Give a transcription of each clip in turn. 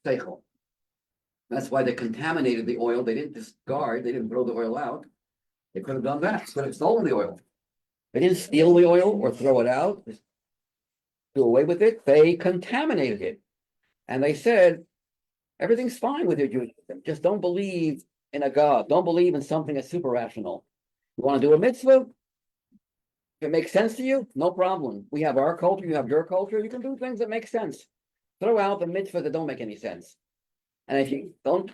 seichel. That's why they contaminated the oil. They didn't discard. They didn't throw the oil out. They could have done that. Could have stolen the oil. They didn't steal the oil or throw it out. Just do away with it. They contaminated it, and they said everything's fine with your Judaism. Just don't believe in a God. Don't believe in something that's super rational. You want to do a mitzvah? If it makes sense to you, no problem. We have our culture. You have your culture. You can do things that make sense. Throw out the mitzvah that don't make any sense. And if you don't,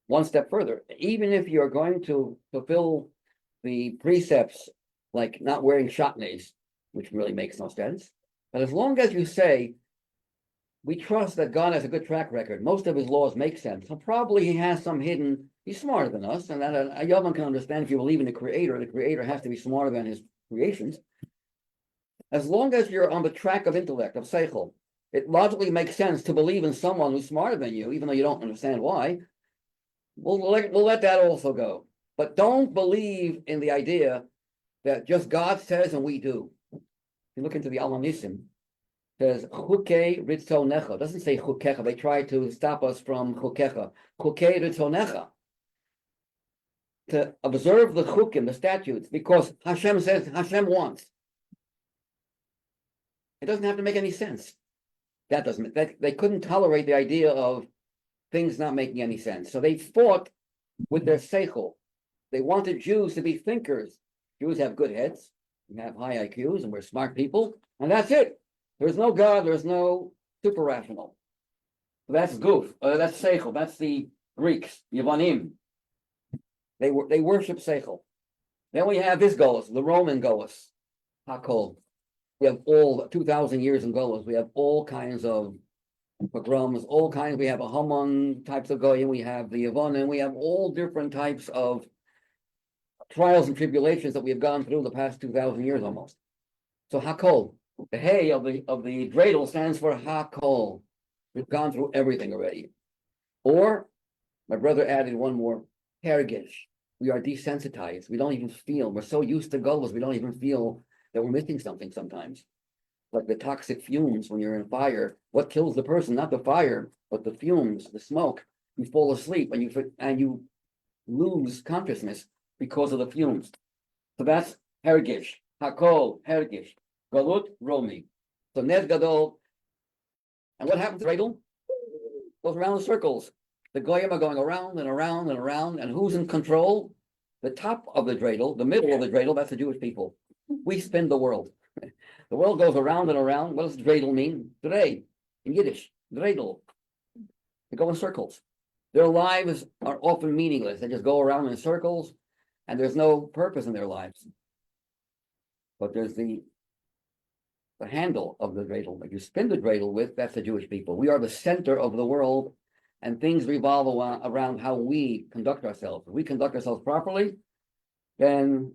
one step further, even if you're going to fulfill the precepts like not wearing shatnez, which really makes no sense, but as long as you say, we trust that God has a good track record, most of his laws make sense, so probably he has some hidden, he's smarter than us, and that a Yavan can understand if you believe in the creator has to be smarter than his creations. As long as you're on the track of intellect, of seichel, it logically makes sense to believe in someone who's smarter than you, even though you don't understand why. We'll let that also go. But don't believe in the idea that just God says and we do. If you look into the Alanisim, it says Chukei Ritzonecha. It doesn't say Chukecha. They try to stop us from Chukecha. Chukei Ritzonecha. To observe the chukim, the statutes, because Hashem says, Hashem wants. It doesn't have to make any sense. They couldn't tolerate the idea of things not making any sense. So they fought with their seichel. They wanted Jews to be thinkers. Jews have good heads, we have high IQs, and we're smart people, and that's it. There's no God, there's no super rational. So that's goof, that's seichel, that's the Greeks, Yavanim. They worship seichel. Then we have this Golos, the Roman Golos, Hakol. We have all 2,000 years in Golos. We have all kinds of pogroms, all kinds. We have a Haman types of Goyim. We have the Yavonim. We have all different types of trials and tribulations that we have gone through the past 2,000 years almost. So Hakol, the Hey of the dreidel stands for Hakol. We've gone through everything already. Or my brother added one more, Hergish. We are desensitized. We don't even feel. We're so used to Golos, we don't even feel that we're missing something sometimes. Like the toxic fumes when you're in fire. What kills the person? Not the fire, but the fumes, the smoke. You fall asleep and you lose consciousness because of the fumes. So that's Hergish, Hakol, Hergish, Galut, Romi. So Ned Gadol. And what happens to the dreidel? Goes around in circles. The Goyim are going around and around and around, and who's in control? The top of the dreidel, the middle of the dreidel, that's the Jewish people. We spin the world. The world goes around and around. What does dreidel mean? Today, in Yiddish, dreidel. They go in circles. Their lives are often meaningless. They just go around in circles, and there's no purpose in their lives. But there's the handle of the dreidel. If you spin the dreidel with, that's the Jewish people. We are the center of the world, and things revolve around how we conduct ourselves. If we conduct ourselves properly, then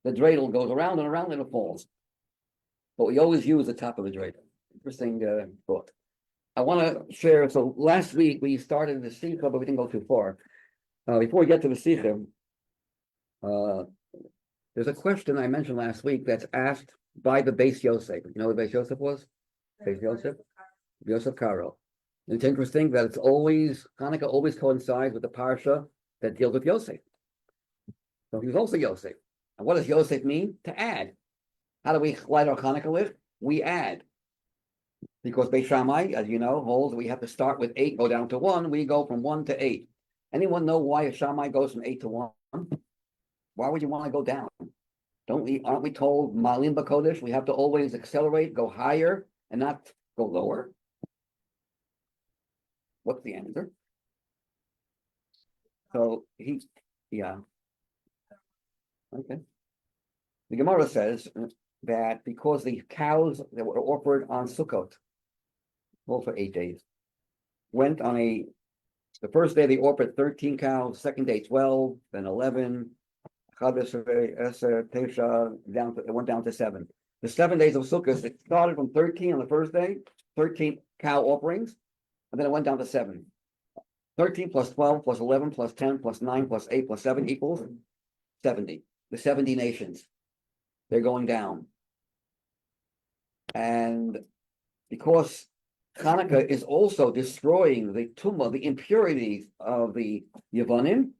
the dreidel goes around and around and it falls. But we always use the top of the dreidel. Interesting thought. I want to share, so last week we started the Sicha, but we didn't go too far. Before we get to the Sicha, there's a question I mentioned last week that's asked by the Beis Yosef. You know what Beis Yosef was? Beis Yosef? Yosef Karo. It's interesting that it's always, Hanukkah always coincides with the parsha that deals with Yosef. So he was also Yosef. And what does Yosef mean? To add. How do we light our Hanukkah with? We add. Because Beis Shammai, as you know, holds we have to start with 8, go down to 1. We go from 1 to 8. Anyone know why a Shammai goes from 8 to 1? Why would you want to go down? Aren't we told Malim B'Kodesh, we have to always accelerate, go higher, and not go lower? What's the answer? So yeah. Okay. The Gemara says that because the cows that were offered on Sukkot, well, for 8 days, went on the first day they offered 13 cows, second day 12, then 11, it went down to 7. The 7 days of Sukkot, it started from 13 on the first day, 13 cow offerings, and then it went down to 7. 13 plus 12 plus 11 plus 10 plus 9 plus 8 plus 7 equals 70. The 70 nations, they're going down. And because Hanukkah is also destroying the tumah, the impurities of the Yevonim.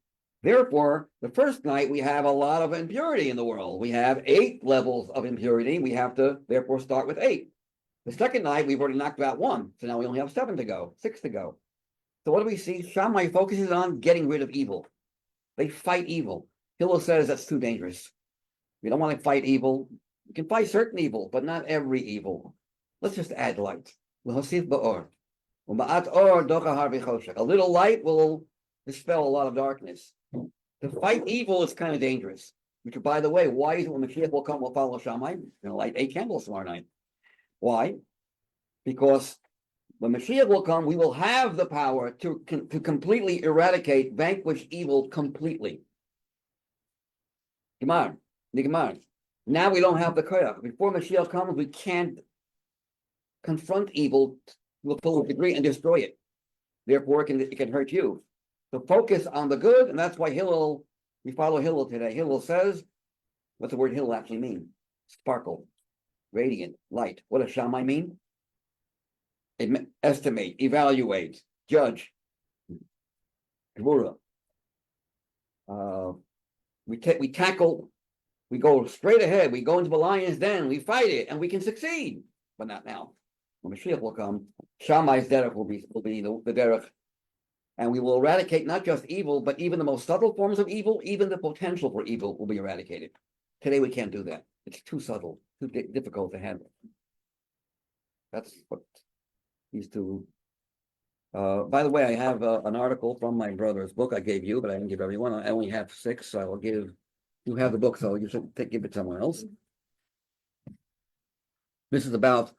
Therefore, the first night we have a lot of impurity in the world. We have 8 levels of impurity. We have to therefore start with 8. The second night we've already knocked out 1, so now we only have 7 to go, 6 to go. So what do we see? Shammai focuses on getting rid of evil. They fight evil. Hillel says that's too dangerous. We don't want to fight evil. We can fight certain evil, but not every evil. Let's just add light. A little light will dispel a lot of darkness. To fight evil is kind of dangerous. Which, by the way, why is it when Mashiach will come, we'll follow Shammai? We're going to light 8 candles tomorrow night. Why? Because when Mashiach will come, we will have the power to completely eradicate, vanquish evil completely. Gemar, Nigmar. Now we don't have the koyach. Before Mashiach comes, we can't confront evil to a full degree and destroy it. Therefore, it can hurt you. So focus on the good, and that's why we follow Hillel today. Hillel says, what's the word Hillel actually mean? Sparkle, radiant, light. What does Shammai mean? Estimate, evaluate, judge. Gvura. We tackle, we go straight ahead, we go into the lion's den, we fight it, and we can succeed. But not now. When Mashiach will come, Shammai's derech will be the derech. And we will eradicate not just evil, but even the most subtle forms of evil, even the potential for evil will be eradicated. Today we can't do that. It's too subtle, too difficult to handle. That's what these two. By the way, I have an article from my brother's book I gave you, but I didn't give everyone. I only have 6, so I will give. You have the book, so you should give it to someone else. This is about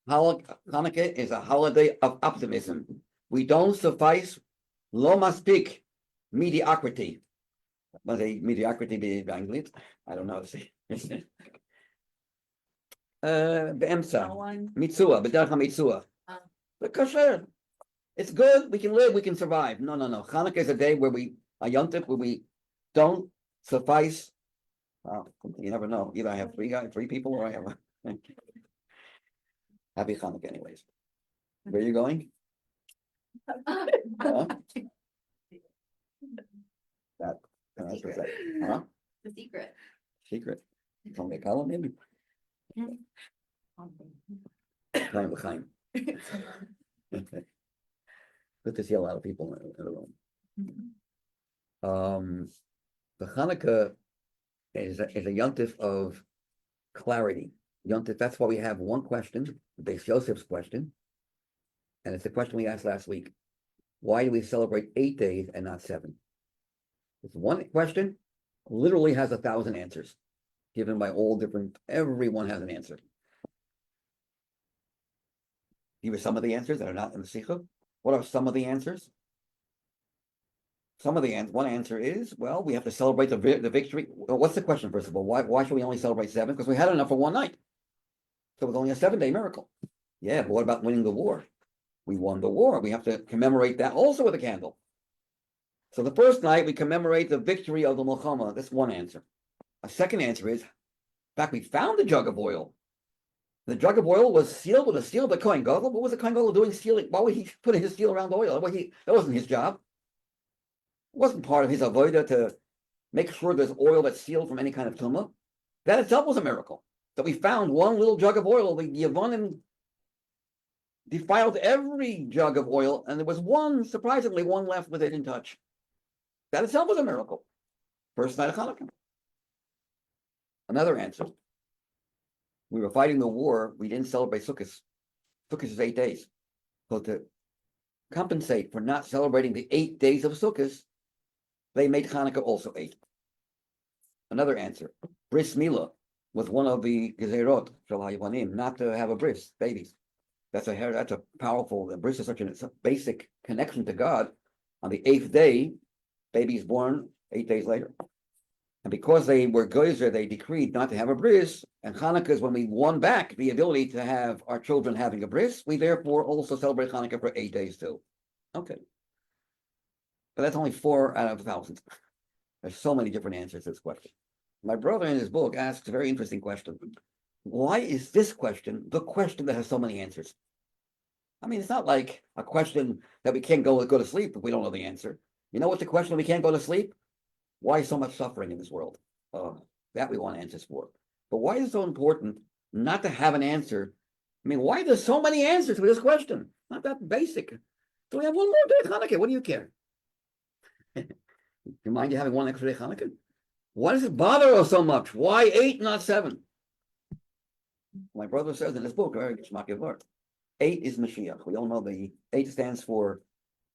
Hanukkah is a holiday of optimism. We don't suffice. Lo maspik mediocrity. What is mediocrity be in English? I don't know. Be'emsa. Mitzua. B'derech mitzua. But kosher. It's good. We can live. We can survive. No. Hanukkah is a day where a yontif where we don't suffice. You never know. Either I have 3 people, or I have. Happy Hanukkah, anyways. Where are you going? Huh? Huh? The secret. Secret. From the column, maybe. Chaim. Good to see a lot of people in the room. The Hanukkah is a yontif of clarity. Yontif, that's why we have one question, Beis Yosef's question, and it's the question we asked last week. Why do we celebrate 8 days and not 7? It's one question, literally has 1,000 answers, given by all different, everyone has an answer. Here are some of the answers that are not in the Sicha. What are some of the answers? One answer is, well, we have to celebrate the victory. Well, what's the question, first of all? Why should we only celebrate 7? Because we had enough for one night. So it was only a 7-day miracle. Yeah, but what about winning the war? We won the war. We have to commemorate that also with a candle. So the first night we commemorate the victory of the Milchama. That's one answer. A second answer is, in fact, we found the jug of oil. The jug of oil was sealed with a seal of the Kohen Gadol. What was the Kohen Gadol doing sealing? Why would he put his seal around the oil? That wasn't his job. It wasn't part of his avodah to make sure there's oil that's sealed from any kind of tumah. That itself was a miracle. That we found one little jug of oil. The Yevonim defiled every jug of oil, and there was surprisingly one left with it in touch. That itself was a miracle. First night of Hanukkah. Another answer. We were fighting the war. We didn't celebrate Sukkot. Sukkot is 8 days. So to compensate for not celebrating the 8 days of Sukkot, they made Hanukkah also 8. Another answer. Bris Milah was one of the gezerot shel haYevonim, not to have a bris, babies. That's a powerful. The bris is such a basic connection to God. On the 8th day, baby is born 8 days later. And because they were geyser, they decreed not to have a bris. And Hanukkah is when we won back the ability to have our children having a bris. We therefore also celebrate Hanukkah for 8 days too. Okay. But that's only 4 out of 1,000. There's so many different answers to this question. My brother in his book asks a very interesting question. Why is this question the question that has so many answers? I mean, it's not like a question that we can't go to sleep if we don't know the answer. You know what's the question we can't go to sleep? Why so much suffering in this world? That we want answers for. But why is it so important not to have an answer? I mean, why there's so many answers to this question? Not that basic. So we have one more day of Hanukkah. What do you care? Do you mind you having one extra day of Hanukkah? Why does it bother us so much? Why 8, not 7? My brother says in his book, 8 is Mashiach. We all know the 8 stands for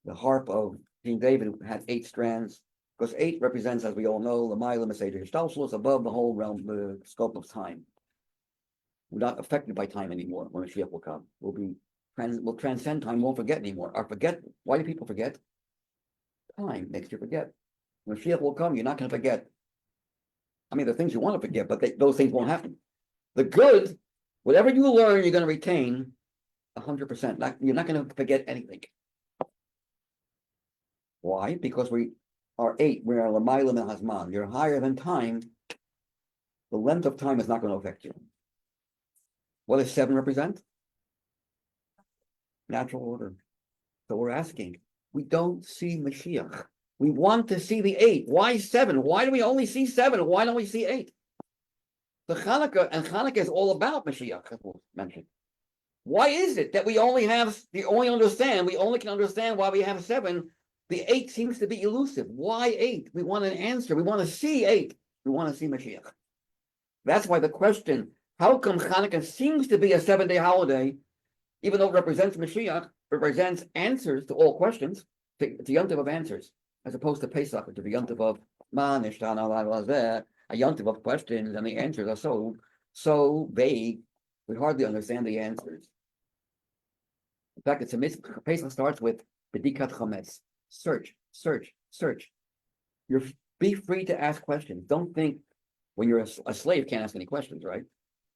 the harp of King David, who had 8 strands. Because 8 represents, as we all know, the Ma'ila Meseder Hishtalshelus, above the whole realm, the scope of time. We're not affected by time anymore when Mashiach will come. We'll transcend time, won't forget anymore. Why do people forget? Time makes you forget. When Mashiach will come, you're not going to forget. I mean, the things you want to forget, but those things won't happen. The good, whatever you learn, you're going to retain 100%. You're not going to forget anything. Why? Because we are 8. We are Lamayla Min Hazman. You're higher than time. The length of time is not going to affect you. What does 7 represent? Natural order. So we're asking, we don't see Mashiach. We want to see the 8. Why 7? Why do we only see 7? Why don't we see 8? The Hanukkah is all about Mashiach, as we'll mention. Why is it that we only can understand why we have 7? The 8 seems to be elusive. Why 8? We want an answer. We want to see 8. We want to see Mashiach. That's why the question, how come Hanukkah seems to be a 7-day holiday, even though it represents Mashiach, represents answers to all questions, it's a yontiv of answers, as opposed to Pesach, which is a yontiv of a yontiv of questions, and the answers are so vague, we hardly understand the answers. In fact, it's a mitzvah. Pesach starts with Bedikat Chametz. Search. Be free to ask questions. Don't think when you're a slave, can't ask any questions, right?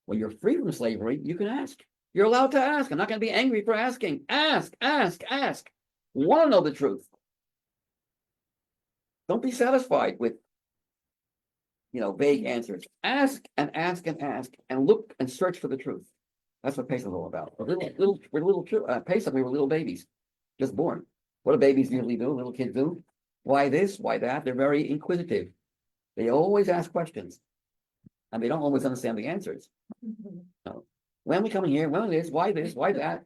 When you're free from slavery, you can ask. You're allowed to ask. I'm not going to be angry for asking. Ask. You want to know the truth. Don't be satisfied with, vague answers. Ask and look and search for the truth. That's what Pesach is all about. Pesach, we were little babies, just born. What do babies usually do? Little kids do? Why this? Why that? They're very inquisitive. They always ask questions, and they don't always understand the answers. So, when we come in here, when this? Why that?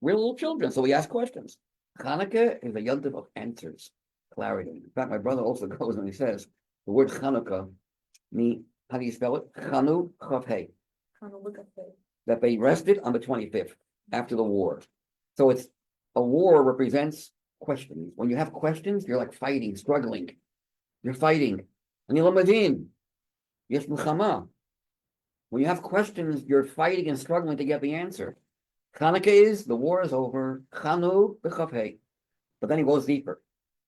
We're little children, so we ask questions. Hanukkah is a yontiv of answers, clarity. In fact, my brother also goes and he says the word Hanukkah how do you spell it? Chanu Chav Hey. That they rested on the 25th after the war. So a war represents questions. When you have questions, you're like fighting, struggling. You're fighting. Ani lamadin. Yes, milchama. When you have questions, you're fighting and struggling to get the answer. Hanukkah is the war is over. Chanu b'chav Hey. But then he goes deeper.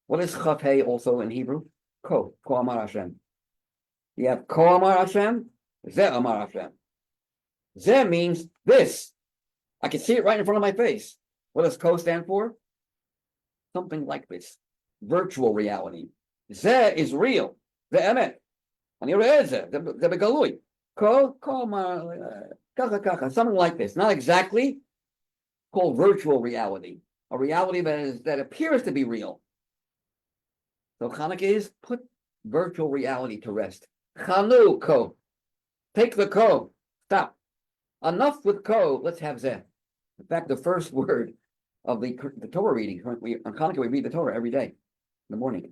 What is Chav Hey also in Hebrew? Ko Amar Hashem. You have Ko Amar Hashem, Ze Amar Hashem. Ze means this. I can see it right in front of my face. What does Ko stand for? Something like this. Virtual reality. Ze is real. Ze emet. Ani re'eh ze. Ze begalui. Ko Amar kacha kacha. Something like this. Not exactly. Called virtual reality. A reality that appears to be real. So Hanukkah is put virtual reality to rest. Chanu ko. Take the ko. Stop. Enough with ko. Let's have zeh. In fact, the first word of the Torah reading, on Hanukkah we read the Torah every day in the morning,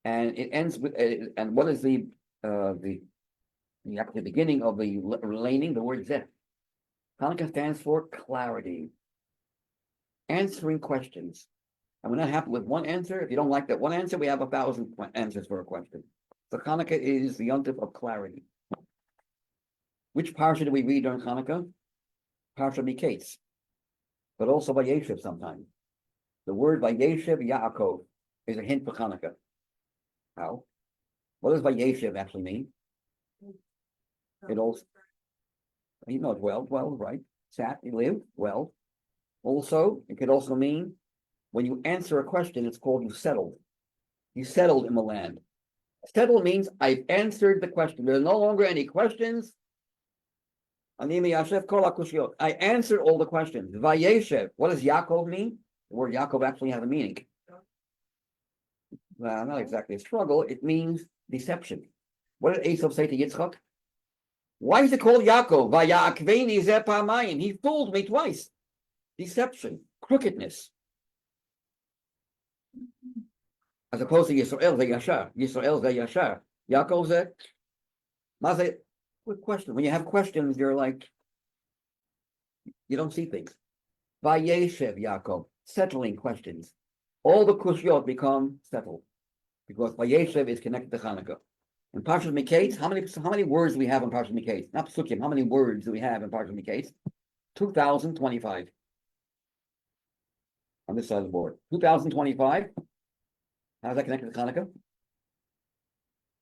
and it ends with and what is the beginning of the laning? The word zeh. Hanukkah stands for clarity, answering questions. And we're not happy with one answer. If you don't like that one answer, we have 1,000 answers for a question. So Hanukkah is the yontif of clarity. Which parsha do we read during Hanukkah? Parsha Miketz, but also Vayeshev sometimes. The word Vayeshev Yaakov is a hint for Hanukkah. How? What does Vayeshev actually mean? It also, you know it well, right? Sat, you live, well. Also, it could also mean when you answer a question, it's called you settled. You settled in the land. Settled means I've answered the question. There are no longer any questions. I answered all the questions. Vayeshev. What does Yaakov mean? The word Yaakov actually has a meaning. Well, not exactly a struggle. It means deception. What did Esau say to Yitzchak? Why is it called Yaakov? Vayakveni ze pamayim. He fooled me twice. Deception, crookedness. As opposed to Yisrael ze yashar. Yisrael ze yashar. Yaakov ze. Mazeh. Good question. When you have questions, you're like, you don't see things. Vayeshev Yaakov, settling questions. All the kushyot become settled because Vayeshev is connected to Hanukkah. In Parshas Miketz, how many words do we have in Parshas Miketz? Not Psukim. How many words do we have in Parshas Miketz? 2,025 on this side of the board. 2,025. How's that connected to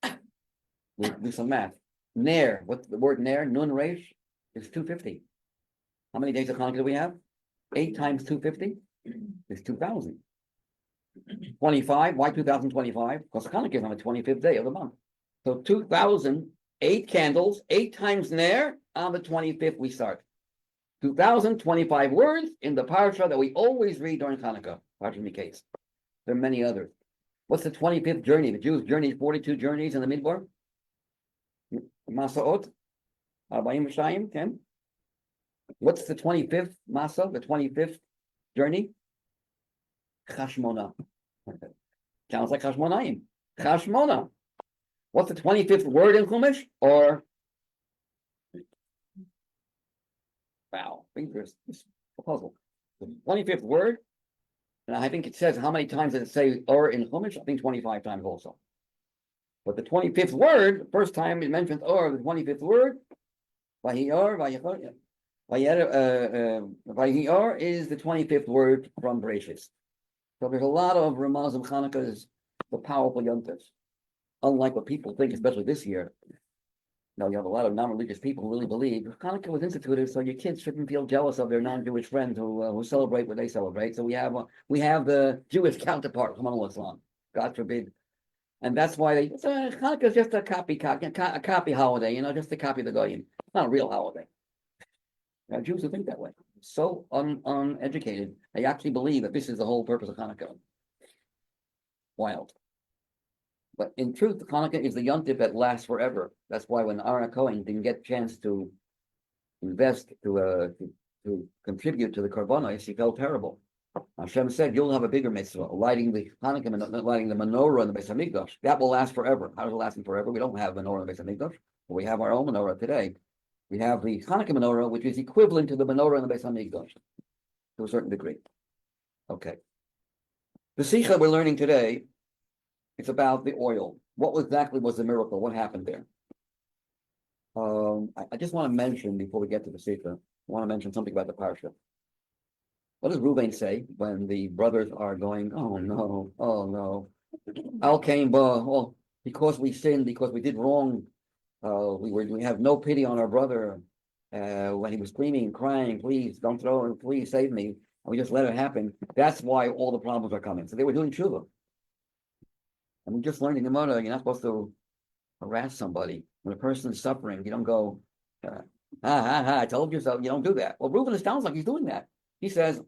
Hanukkah? We'll do some math. Ner, what's the word Ner? Nun Reish is 250. How many days of Hanukkah do we have? 8 times 250 is 2,000. 25, why 2025? Because Hanukkah is on the 25th day of the month. So 2,000, 8 candles, 8 times Ner, on the 25th we start. 2,025 words in the parsha that we always read during Hanukkah, Parsha Miketz. There are many others. What's the 25th journey? The Jews journeyed 42 journeys in the Midbar. Masaot, 42, 10. What's the 25th Masa, the 25th journey? Chashmona. Sounds like Chashmonayim. Chashmona. What's the 25th word in Chumash? Or, wow, fingers, it's a puzzle. The 25th word, and I think it says, how many times does it say or in Chumash? I think 25 times also. But the 25th word, the first time it mentions or, the 25th word, Vahior, Vahior is the 25th word from Bereshis. So there's a lot of Ramaz of Hanukkah's, the powerful yontifs. Unlike what people think, especially this year. Now you have a lot of non-religious people who really believe Hanukkah was instituted so your kids shouldn't feel jealous of their non-Jewish friends who celebrate what they celebrate. So we have the Jewish counterpart from Islam, God forbid. And that's why Hanukkah is just a copy holiday, just to copy the Goyim. It's not a real holiday. Now, Jews who think that way, so uneducated, they actually believe that this is the whole purpose of Hanukkah. Wild. But in truth, Hanukkah is the yontif that lasts forever. That's why when Aaron Cohen didn't get a chance to invest, to contribute to the Korbanos, he felt terrible. Hashem said, you'll have a bigger mitzvah, lighting the Hanukkah, lighting the menorah in the Beis Hamikdash. That will last forever. How does it last forever? We don't have menorah in the Beis Hamikdash. But we have our own menorah today. We have the Hanukkah menorah, which is equivalent to the menorah in the Beis Hamikdash, to a certain degree. Okay. The Sicha we're learning today, it's about the oil. What exactly was the miracle? What happened there? I just want to mention, before we get to the Sicha, I want to mention something about the parsha. What does Reuben say when the brothers are going, oh no, Al came, because we sinned, because we did wrong, we have no pity on our brother when he was screaming and crying, please don't throw him, please save me. And we just let it happen. That's why all the problems are coming. So they were doing tshuva. And we just learned in the Gemara, you're not supposed to harass somebody. When a person is suffering, you don't go, I told you so. You don't do that. Well, Reuben sounds like he's doing that. He says,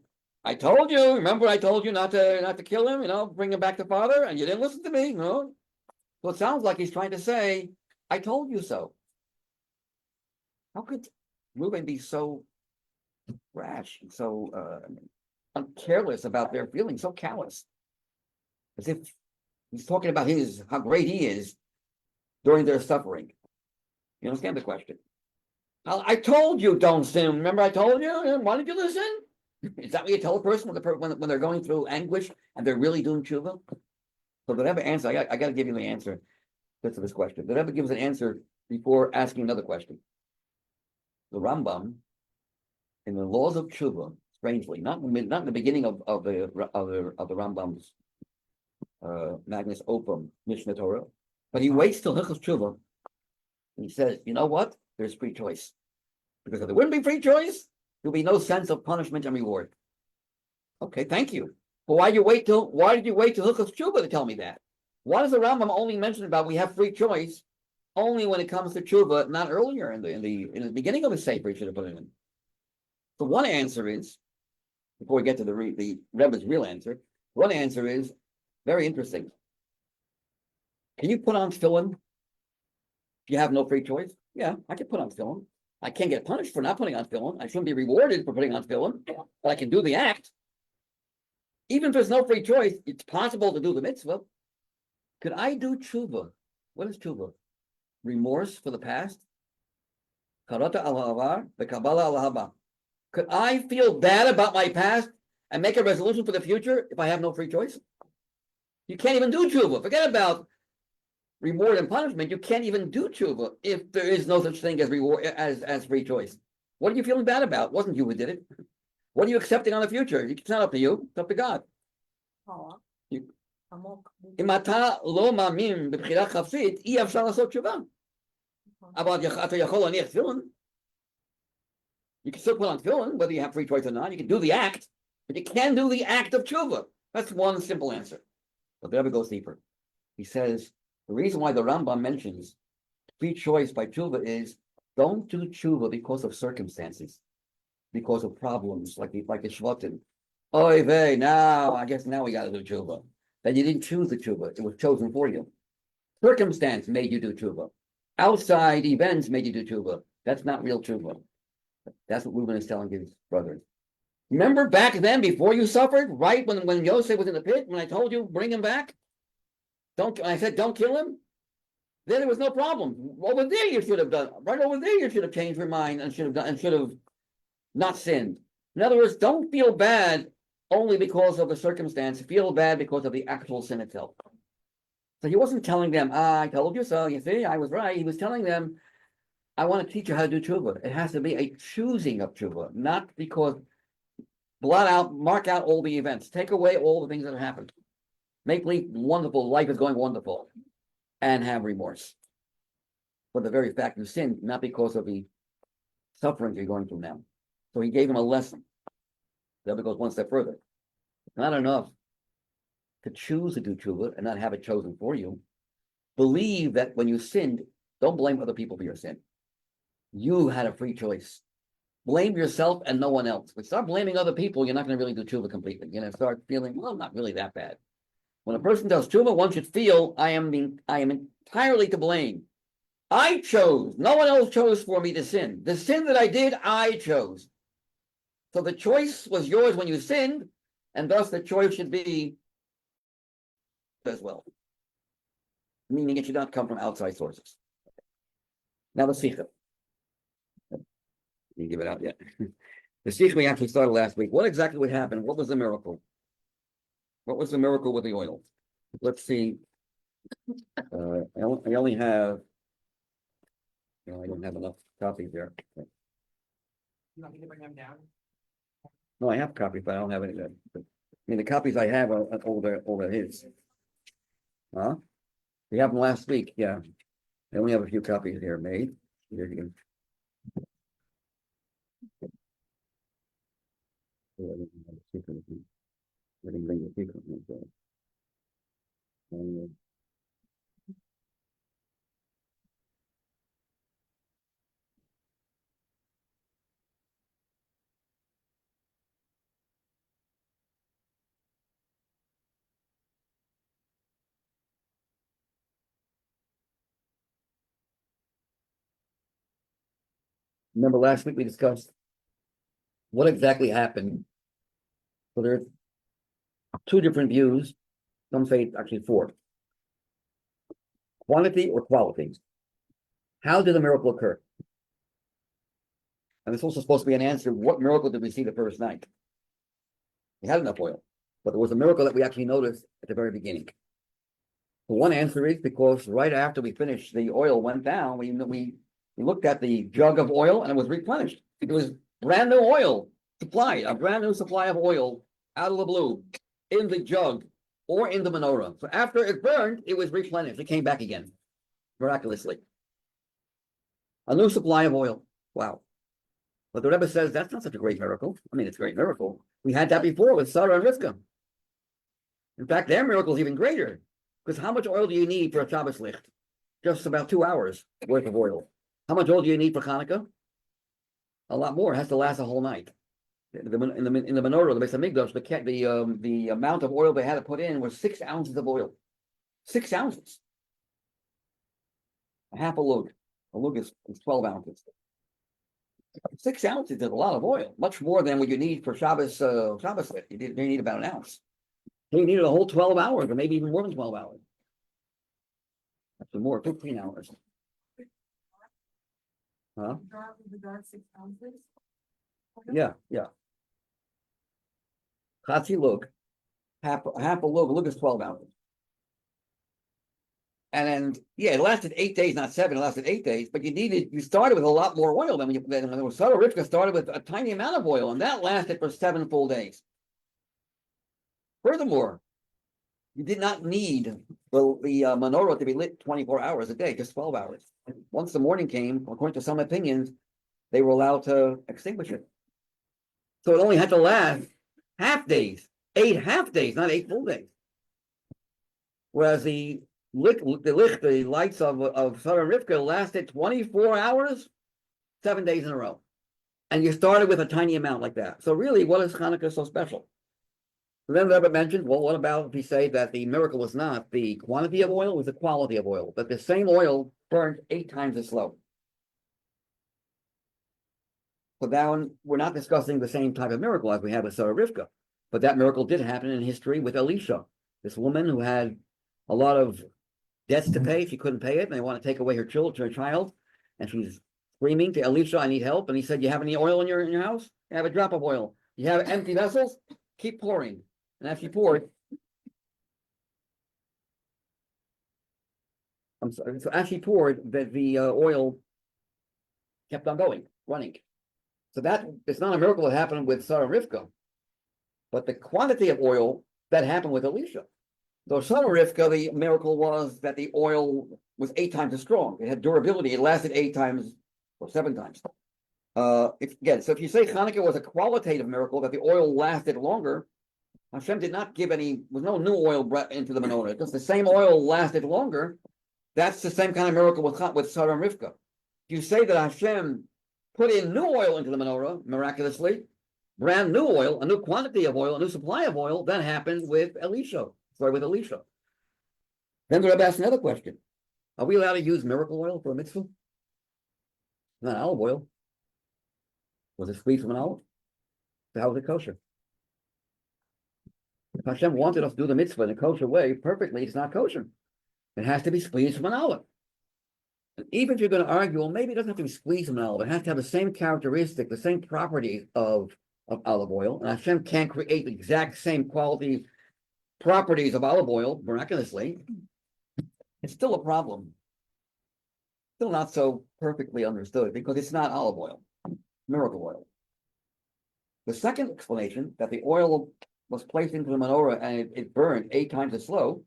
I told you, remember I told you not to kill him, bring him back to father, and you didn't listen to me, So it sounds like he's trying to say, I told you so. How could Reuben be so rash and so careless about their feelings, so callous? As if he's talking about how great he is during their suffering. You understand the question? I told you don't sin. Remember I told you? Why did you listen? Is that what you tell a person when they're going through anguish and they're really doing tshuva? So the Rebbe answer, I got to give you the answer to this question. The Rebbe gives an answer before asking another question. The Rambam, in the laws of tshuva, strangely, not in the beginning of the Rambam's Magnus Opum Mishnah Torah, but he waits till Hilchos Tshuva, and he says, you know what? There's free choice, because if there wouldn't be free choice, there'll be no sense of punishment and reward. Okay, thank you. But why did you wait till Hilchos Tshuva to tell me that? Why does the Rambam only mention about we have free choice only when it comes to tshuva, not earlier in the beginning of a sefer, you should have put it in. So one answer is, before we get to the Rebbe's real answer, one answer is very interesting. Can you put on tefillin if you have no free choice? Yeah, I can put on tefillin. I can't get punished for not putting on tefillin. I shouldn't be rewarded for putting on tefillin, but I can do the act. Even if there's no free choice, it's possible to do the mitzvah. Could I do tshuva? What is tshuva? Remorse for the past? Karata al-havar, the Kabbalah al-haba. Could I feel bad about my past and make a resolution for the future if I have no free choice? You can't even do tshuva. Forget about reward and punishment. You can't even do tshuva if there is no such thing as reward as free choice. What are you feeling bad about? It wasn't you who did it. What are you accepting on the future? It's not up to you. It's up to God. אם אתה לא מאמין בבחירה חפצית, אי אפשר לעשות תשובה. אבל אתה יכול להניח תפילין. You can still put on tefillin, whether you have free choice or not. You can do the act, but you can't do the act of tshuva. That's one simple answer. But the Rebbe goes deeper. He says, the reason why the Rambam mentions free choice by tshuva is don't do tshuva because of circumstances, because of problems, like the shvatim. Oy vey, I guess now we got to do tshuva. Then you didn't choose the tshuva. It was chosen for you. Circumstance made you do tshuva. Outside events made you do tshuva. That's not real tshuva. That's what Reuben is telling his brothers. Remember back then, before you suffered, right when Yosef was in the pit, when I told you bring him back, I said don't kill him. Then there was no problem. Over there you should have done. Right over there you should have changed your mind and should have not sinned. In other words, don't feel bad only because of the circumstance. Feel bad because of the actual sin itself. So he wasn't telling them, I told you so. You see, I was right. He was telling them, I want to teach you how to do tshuva. It has to be a choosing of tshuva, not because mark out all the events, take away all the things that have happened. Make wonderful, life is going wonderful, and have remorse for the very fact you sinned, not because of the suffering you're going through now. So he gave him a lesson. The other goes one step further. It's not enough to choose to do tshuva and not have it chosen for you. Believe that when you sinned, don't blame other people for your sin. You had a free choice. Blame yourself and no one else. But start blaming other people, you're not going to really do tshuva completely. You're going to start feeling, well, not really that bad. When a person does tshuva, one should feel, I am entirely to blame. I chose. No one else chose for me to sin. The sin that I did, I chose. So the choice was yours when you sinned, and thus the choice should be as well. Meaning it should not come from outside sources. Now the Sicha. You give it out yet. The Sicha we actually started last week. What exactly would happen? What was the miracle? What was the miracle with the oil? Let's see. I only have. I don't have enough copies there. You want me to bring them down? No, I have copies, but I don't have any. The copies I have are over his. Huh? We have them last week. Yeah, I only have a few copies here made. Here you go. I didn't bring the secret. Remember last week we discussed what exactly happened. So there's two different views. Some say actually four. Quantity or quality. How did the miracle occur? And it's also supposed to be an answer. What miracle did we see the first night? We had enough oil, but there was a miracle that we actually noticed at the very beginning. The one answer is because right after we finished, the oil went down. We looked at the jug of oil and it was replenished. It was brand new oil supplied, a brand new supply of oil out of the blue in the jug or in the menorah. So after it burned, it was replenished. It came back again, miraculously. A new supply of oil. Wow. But the Rebbe says that's not such a great miracle. I mean, it's a great miracle. We had that before with Sarah and Rivka. In fact, their miracle is even greater. Because how much oil do you need for a Shabbos licht? just about 2 hours worth of oil. How much oil do you need for Hanukkah? A lot more. It has to last a whole night. In the menorah, the Beis Hamikdash, the amount of oil they had to put in was 6 ounces of oil. 6 ounces. A half a lug. A lug is 12 ounces. 6 ounces is a lot of oil, much more than what you need for Shabbos. Shabbos, you need about an ounce. You needed a whole 12 hours, or maybe even more than 12 hours. Actually, more, 15 hours. Huh? Yeah. Chatzi lug, half a lug is 12 ounces. And then, yeah, it lasted 8 days, not 7. It lasted 8 days. But you started with a lot more oil than when Sarah Rivka started with a tiny amount of oil, and that lasted for 7 full days. Furthermore, you did not need the menorah to be lit 24 hours a day, just 12 hours. Once the morning came, according to some opinions, they were allowed to extinguish it. So it only had to last half days, 8 half days, not 8 full days. Whereas the lights of Sarah and Rivka lasted 24 hours, 7 days in a row. And you started with a tiny amount like that. So really, what is Hanukkah so special? So then Rebbe mentioned, well, what about if we say that the miracle was not the quantity of oil, it was the quality of oil, that the same oil burned 8 times as slow. So now we're not discussing the same type of miracle as we had with Sarah Rivka, but that miracle did happen in history with Elisha, this woman who had a lot of debts to pay. She couldn't pay it, and they want to take away her child, and she's screaming to Elisha, "I need help." And he said, "You have any oil in your house? You have a drop of oil. You have empty vessels? Keep pouring." And as she poured, so as she poured, the oil kept on going, running. So that it's not a miracle that happened with Sarah Rivka, but the quantity of oil that happened with Elisha. Though Sarah Rivka, the miracle was that the oil was 8 times as strong. It had durability. It lasted 8 times or 7 times. So if you say Hanukkah was a qualitative miracle, that the oil lasted longer, Hashem did not give was no new oil brought into the menorah. Just the same oil lasted longer. That's the same kind of miracle with Sarah and Rivka. If you say that Hashem put in new oil into the menorah, miraculously, brand new oil, a new quantity of oil, a new supply of oil, that happened with Elisha. Then the Rebbe asked another question. Are we allowed to use miracle oil for a mitzvah? Not olive oil. Was it squeezed from an olive? So how was it kosher? If Hashem wanted us to do the mitzvah in a kosher way, perfectly, it's not kosher. It has to be squeezed from an olive. And even if you're going to argue, well, maybe it doesn't have to be squeezed from an olive. It has to have the same characteristic, the same property of olive oil. And Hashem can't create the exact same quality properties of olive oil miraculously. It's still a problem. Still not so perfectly understood because it's not olive oil, miracle oil. The second explanation, that the oil was placed into the menorah and it burned 8 times as slow.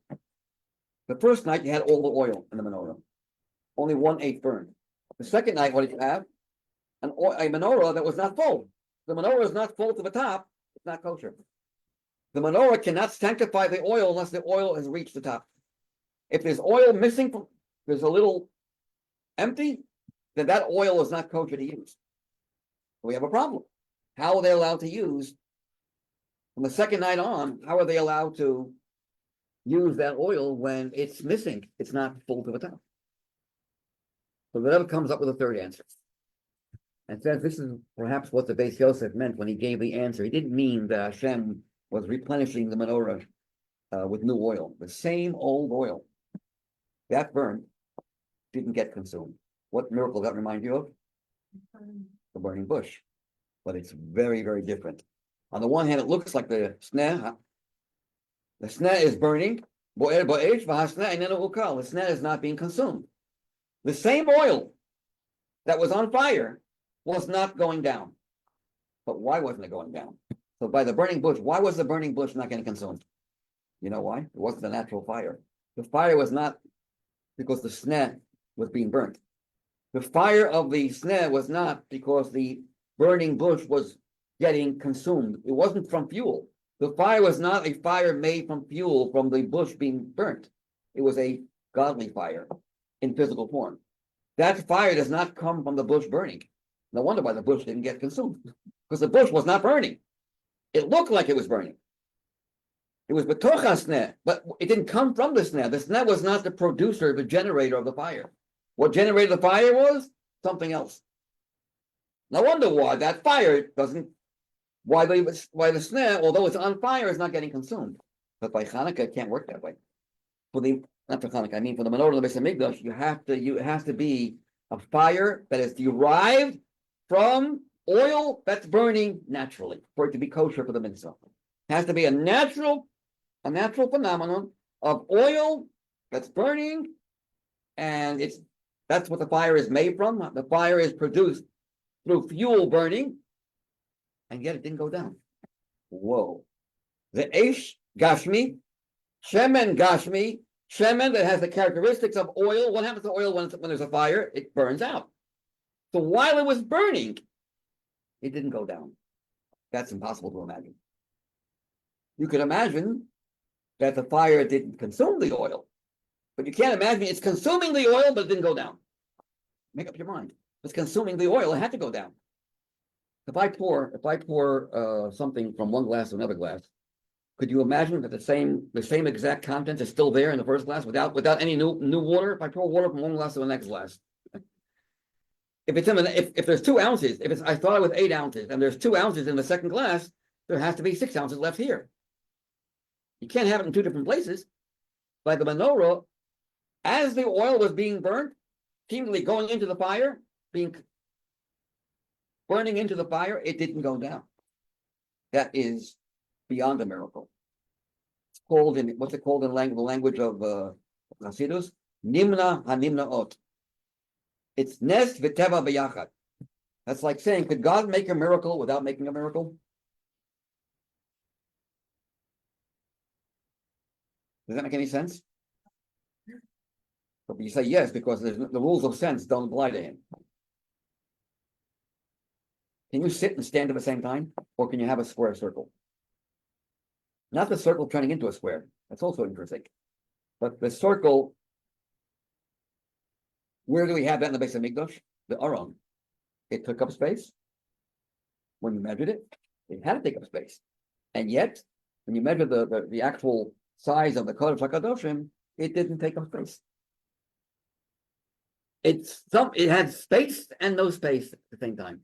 The first night you had all the oil in the menorah. Only 1/8 burned. The second night, what did you have? A menorah that was not full. The menorah is not full to the top. It's not kosher. The menorah cannot sanctify the oil unless the oil has reached the top. If there's oil missing, there's a little empty, then that oil is not kosher to use. We have a problem. How are they allowed to use, from the second night on, how are they allowed to use that oil when it's missing? It's not full to the top. So the Rebbe comes up with a third answer and says this is perhaps what the Beis Yosef meant when he gave the answer. He didn't mean that Hashem was replenishing the menorah with new oil. The same old oil that burned didn't get consumed. What miracle does that remind you of? The burning bush. But it's very, very different. On the one hand, it looks like the sneh. The sneh is burning. The sneh is not being consumed. The same oil that was on fire was not going down. But why wasn't it going down? So by the burning bush, why was the burning bush not getting consumed? You know why? It wasn't a natural fire. The fire was not because the sneh was being burnt. The fire of the sneh was not because the burning bush was getting consumed. It wasn't from fuel. The fire was not a fire made from fuel from the bush being burnt. It was a godly fire. in physical form. That fire does not come from the bush burning. No wonder why the bush didn't get consumed, because the bush was not burning. It looked like it was burning. It was betoch hasneh, but it didn't come from the sneh. The sneh was not the producer, the generator of the fire. What generated the fire was something else. No wonder why that fire doesn't, why the sneh, although it's on fire, is not getting consumed. But by Hanukkah, it can't work that way. Not for Hanukkah, I mean for the menorah of the Beis Hamikdash, it has to be a fire that is derived from oil that's burning naturally for it to be kosher for the mitzvah. It has to be a natural phenomenon of oil that's burning, and that's what the fire is made from. The fire is produced through fuel burning, and yet it didn't go down. Whoa. The Eish Gashmi, Shemen Gashmi, Shemen that has the characteristics of oil. What happens to oil when there's a fire? It burns out. So while it was burning, it didn't go down. That's impossible to imagine. You could imagine that the fire didn't consume the oil, but you can't imagine it's consuming the oil, but it didn't go down. Make up your mind. It's consuming the oil, it had to go down. If I pour something from one glass to another glass, could you imagine that the same exact contents is still there in the first glass without any new water? If I pour water from one glass to the next glass, if there's 2 ounces, I thought it was 8 ounces, and there's 2 ounces in the second glass, there has to be 6 ounces left here. You can't have it in 2 different places. By the menorah, as the oil was being burnt, seemingly going into the fire, burning into the fire, it didn't go down. That is beyond a miracle. It's called what's it called in the language of Hasidus? Nimna hanimnaot. It's nes v'teva b'yachad. That's like saying, could God make a miracle without making a miracle? Does that make any sense? But you say yes, because the rules of sense don't apply to him. Can you sit and stand at the same time? Or can you have a square circle? Not the circle turning into a square. That's also interesting. But the circle, where do we have that in the Beis Hamikdash? The Aron. It took up space. When you measured it, it had to take up space. And yet, when you measure the actual size of the Kodesh HaKadoshim, it didn't take up space. It had space and no space at the same time.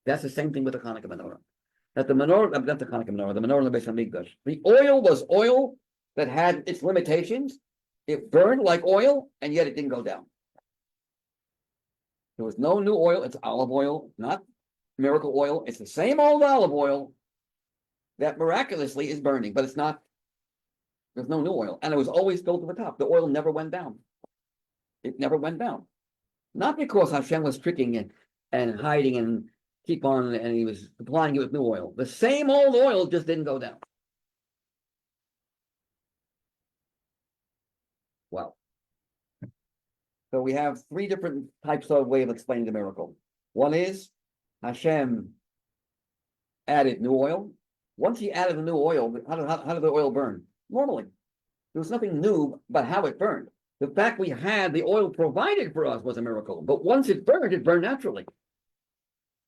That's the same thing with the Hanukkah menorah. That the menorah, not the Hanukkah menorah, the menorah in the Beis Hamikdash. The oil was oil that had its limitations. It burned like oil, and yet it didn't go down. There was no new oil. It's olive oil, not miracle oil. It's the same old olive oil that miraculously is burning, but it's not. There's no new oil, and it was always filled to the top. The oil never went down. It never went down. Not because Hashem was tricking it and hiding and and he was supplying it with new oil. The same old oil just didn't go down. Wow. So we have 3 different types of way of explaining the miracle. One is Hashem added new oil. Once he added the new oil, how did the oil burn? Normally. There was nothing new about how it burned. The fact we had the oil provided for us was a miracle. But once it burned naturally.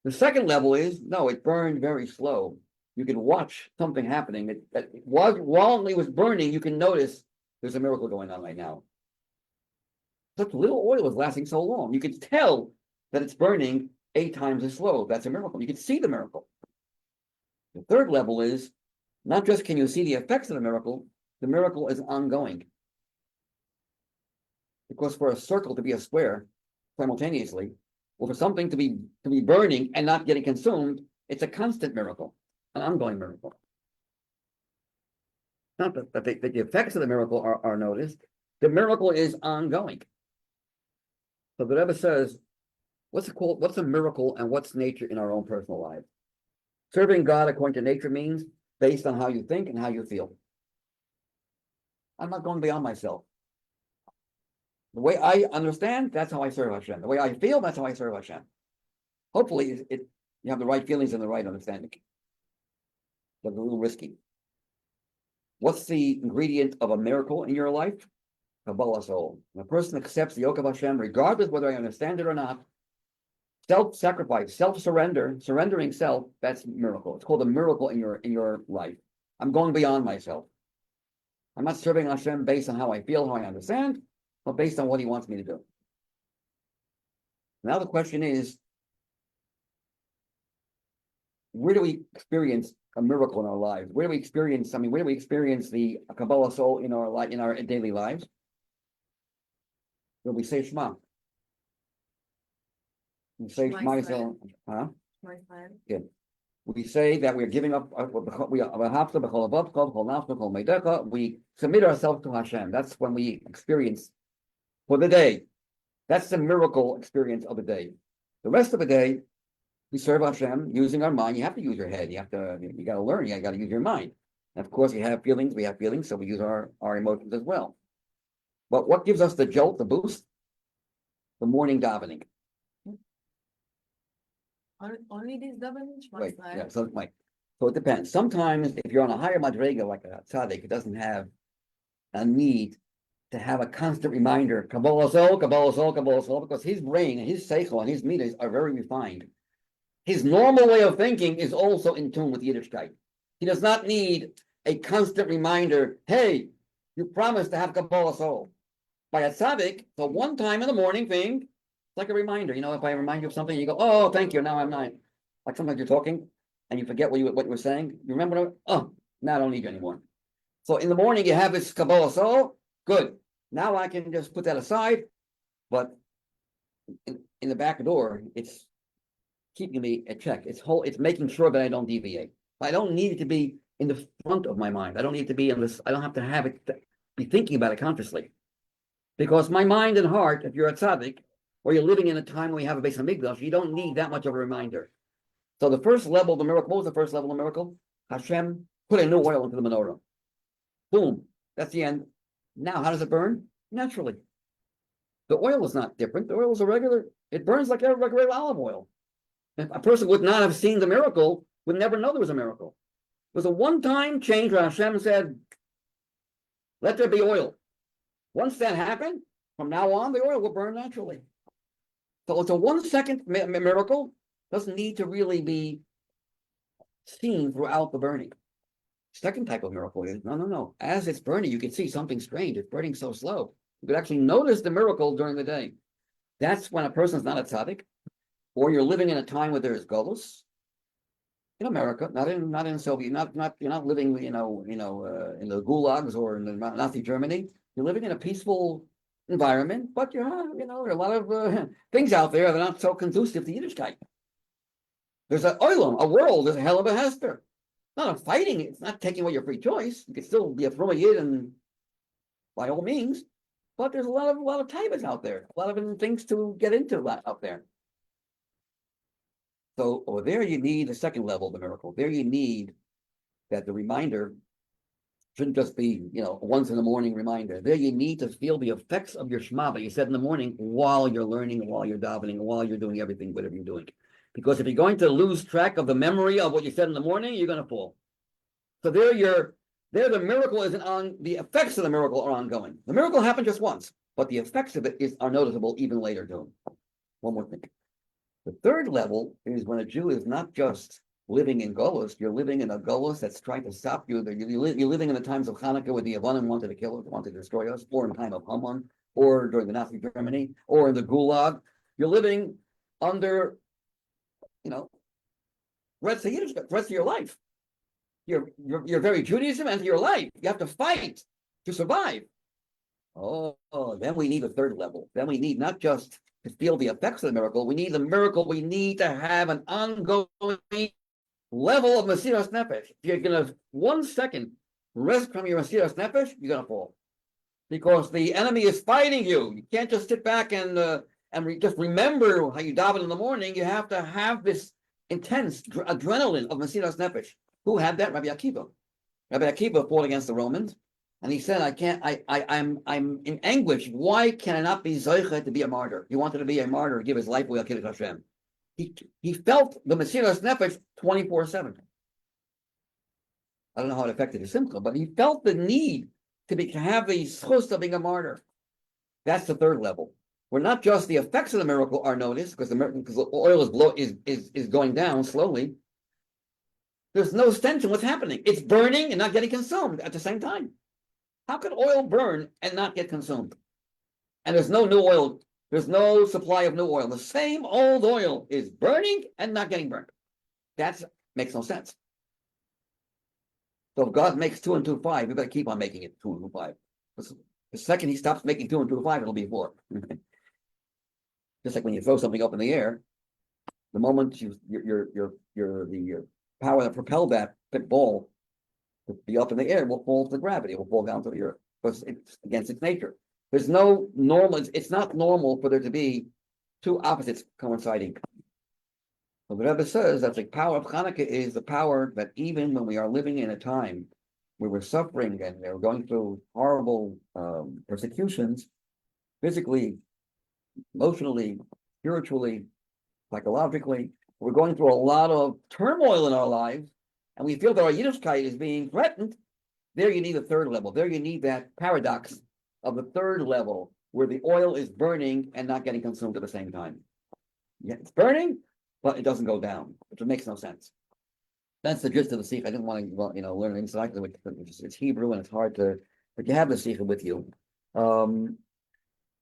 The second level is, no, it burned very slow. You can watch something happening. While it was burning, you can notice there's a miracle going on right now. Such little oil is lasting so long. You can tell that it's burning 8 times as slow. That's a miracle. You can see the miracle. The third level is, not just can you see the effects of the miracle is ongoing. Because for a circle to be a square simultaneously, or for something to be burning and not getting consumed, it's a constant miracle, an ongoing miracle. Not that the effects of the miracle are noticed. The miracle is ongoing. So the Rebbe says, what's a miracle and what's nature in our own personal lives? Serving God according to nature means based on how you think and how you feel. I'm not going beyond myself. The way I understand, that's how I serve Hashem. The way I feel, that's how I serve Hashem. Hopefully, you have the right feelings and the right understanding. That's a little risky. What's the ingredient of a miracle in your life? Kabbalah soul. When a person accepts the yoke of Hashem, regardless whether I understand it or not, self-sacrifice, self-surrender, surrendering self, that's a miracle. It's called a miracle in your life. I'm going beyond myself. I'm not serving Hashem based on how I feel, how I understand, but based on what he wants me to do. Now the question is, where do we experience a miracle in our lives? Where do we experience something? Where do we experience the Kabbalah soul in our life, in our daily lives? When we say Shema. We say Shema Yisrael, huh? Yeah. We say that we're giving up. We submit ourselves to Hashem. That's when we experience for the day. That's the miracle experience of the day. The rest of the day, we serve Hashem using our mind. You have to use your head. You got to learn. You got to use your mind. And of course, you have feelings. We have feelings, so we use our emotions as well. But what gives us the jolt, the boost? The morning davening. Only this davening? Right. Yeah. So it depends. Sometimes, if you're on a higher madrega like a tzaddik, it doesn't have a need to have a constant reminder, Kabbalah Sol, Kabbalah Sol, Kabbalah Sol, because his brain and his seichel and his midas are very refined. His normal way of thinking is also in tune with Yiddishkeit. He does not need a constant reminder, hey, you promised to have Kabbalah Sol. By a tzaddik, the one time in the morning thing, it's like a reminder. You know, if I remind you of something, you go, oh, thank you, now I'm not. Like sometimes you're talking and you forget what you were saying. You remember, oh, now I don't need you anymore. So in the morning, you have this Kabbalah Sol, good. Now I can just put that aside, but in the back door, it's keeping me at check. It's making sure that I don't deviate. I don't need it to be in the front of my mind. I don't need to be in this. I don't have to have it be thinking about it consciously, because my mind and heart, if you're a tzaddik or you're living in a time when we have a Beis Hamikdash, you don't need that much of a reminder. So the first level of the miracle, what was the first level of the miracle? Hashem put a new oil into the menorah. Boom. That's the end. Now, how does it burn? Naturally. The oil is not different. The oil is it burns like regular olive oil. If a person would not have seen the miracle, would never know there was a miracle. It was a one-time change where Hashem said, let there be oil. Once that happened, from now on, the oil will burn naturally. So it's a 1 second miracle. Doesn't need to really be seen throughout the burning. Second type of miracle is, no. As it's burning, you can see something strange. It's burning so slow. You could actually notice the miracle during the day. That's when a person's not a tzaddik, or you're living in a time where there's golus. In America, not in Soviet, you're not living, in the gulags or in the Nazi Germany. You're living in a peaceful environment, but there are a lot of things out there that are not so conducive to Yiddishkeit. There's a oilam, a world, there's a hell of a hester. Not a fighting, it's not taking away your free choice. You can still be a fruma yid and by all means, but there's a lot of taivas out there, a lot of things to get into out there. So over there you need the second level of the miracle. There you need that the reminder shouldn't just be, a once in the morning reminder. There you need to feel the effects of your Shema that you said in the morning while you're learning, while you're davening, while you're doing everything, whatever you're doing. Because if you're going to lose track of the memory of what you said in the morning, you're going to fall. So there the miracle isn't on, the effects of the miracle are ongoing. The miracle happened just once, but the effects of it are noticeable even later too. One more thing. The third level is when a Jew is not just living in Golus, you're living in a Golus that's trying to stop you. You're living in the times of Hanukkah where the Yavanim wanted to kill us, wanted to destroy us, or in the time of Haman, or during the Nazi Germany, or in the Gulag. You're living under threats to your life. Your very Judaism and to your life. You have to fight to survive. Oh, then we need a third level. Then we need not just to feel the effects of the miracle. We need the miracle. We need to have an ongoing level of Mesiras Nefesh. If you're going to 1 second rest from your Mesiras Nefesh, you're going to fall. Because the enemy is fighting you. You can't just sit back and just remember how you daven in the morning. You have to have this intense adrenaline of Mesiras Nefesh. Who had that? Rabbi Akiva. Rabbi Akiva fought against the Romans, and he said, I'm in anguish. Why can I not be Zoicha to be a martyr? He wanted to be a martyr, give his life away, Kiddush Hashem. He felt the Mesiras Nefesh 24/7. I don't know how it affected his simcha, but he felt the need to have the schus of being a martyr. That's the third level. Where not just the effects of the miracle are noticed, because the oil is going down slowly. There's no sense in what's happening. It's burning and not getting consumed at the same time. How could oil burn and not get consumed? And there's no new oil. There's no supply of new oil. The same old oil is burning and not getting burned. That makes no sense. So if God makes 2 and 2 5, we better keep on making it 2 and 2 5. The second he stops making 2 and 2 5, it'll be 4. Just like when you throw something up in the air, the moment the power that propelled that ball to be up in the air will fall to gravity. It will fall down to the earth because it's against its nature. There's no normal. It's not normal for there to be two opposites coinciding. So the Rebbe says that the power of Hanukkah is the power that even when we are living in a time where we're suffering and we're going through horrible persecutions, physically, emotionally, spiritually, psychologically, we're going through a lot of turmoil in our lives, and we feel that our Yiddishkeit is being threatened. There you need a third level. There you need that paradox of the third level where the oil is burning and not getting consumed at the same time. Yeah, it's burning, but it doesn't go down, which makes no sense. That's the gist of the Sicha. I didn't want to, learn exactly what it's Hebrew and it's hard to, but you have the Sicha with you.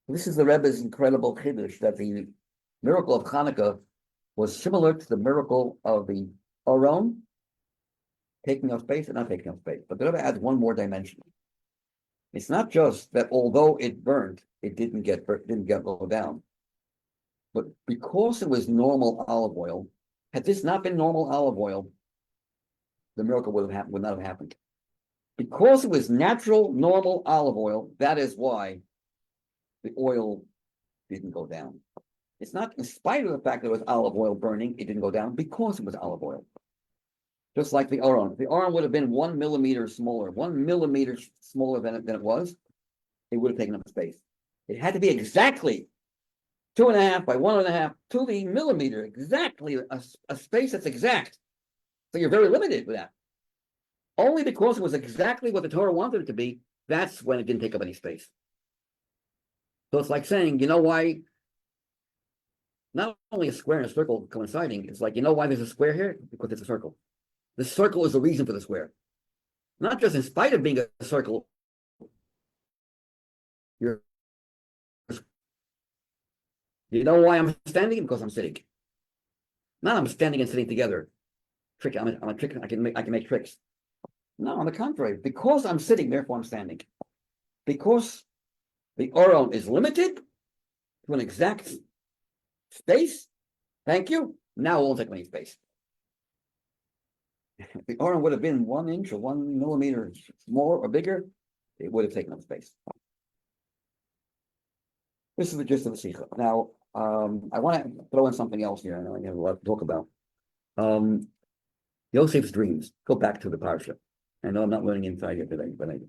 This is the Rebbe's incredible chiddush that the miracle of Hanukkah was similar to the miracle of the Aron, taking up space and not taking up space. But the Rebbe adds one more dimension. It's not just that although it burned, it didn't get low down, but because it was normal olive oil, had this not been normal olive oil, the miracle would not have happened. Because it was natural, normal olive oil, that is why the oil didn't go down. It's not in spite of the fact that it was olive oil burning, it didn't go down because it was olive oil. Just like the Aron. If the Aron would have been 1 millimeter smaller, 1 millimeter smaller than it was, it would have taken up space. It had to be exactly 2.5 by 1.5 to the millimeter, exactly a space that's exact. So you're very limited with that. Only because it was exactly what the Torah wanted it to be, that's when it didn't take up any space. So it's like saying, you know why not only a square and a circle coinciding, it's like, you know why there's a square here? Because it's a circle. The circle is the reason for the square. Not just in spite of being a circle. You know why I'm standing? Because I'm sitting. Not I'm standing and sitting together. I'm a trick. I can make tricks. No, on the contrary. Because I'm sitting, therefore I'm standing. Because the Aron is limited to an exact space. Thank you. Now it won't take any space. If the Aron would have been 1 inch or 1 millimeter smaller or bigger, it would have taken up space. This is the gist of the Sicha. Now, I want to throw in something else here. I know I have a lot to talk about. Yosef's dreams. Go back to the parsha. I know I'm not learning inside here today, but not